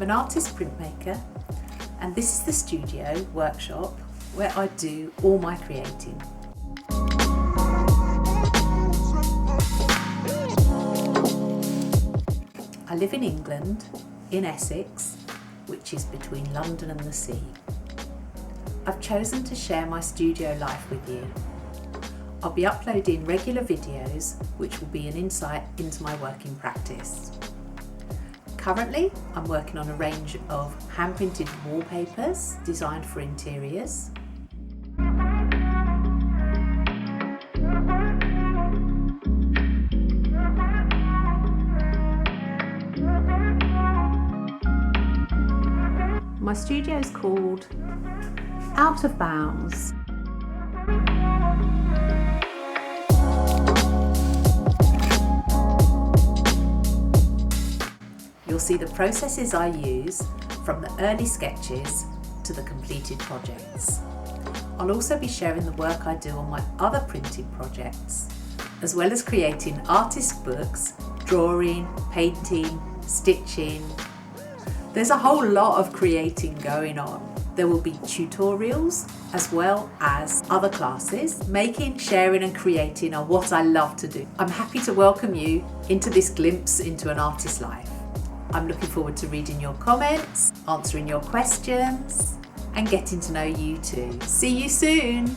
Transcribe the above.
an artist printmaker, and this is the studio workshop where I do all my creating. I live in England, in Essex, which is between London and the sea. I've chosen to share my studio life with you. I'll be uploading regular videos which will be an insight into my working practice. Currently, I'm working on a range of hand-printed wallpapers designed for interiors. My studio is called Out of Bounds. You'll see the processes I use from the early sketches to the completed projects. I'll also be sharing the work I do on my other printed projects, as well as creating artist books, drawing, painting, stitching. There's a whole lot of creating going on. There will be tutorials as well as other classes. Making, sharing and creating are what I love to do. I'm happy to welcome you into this glimpse into an artist's life. I'm looking forward to reading your comments, answering your questions and getting to know you too. See you soon!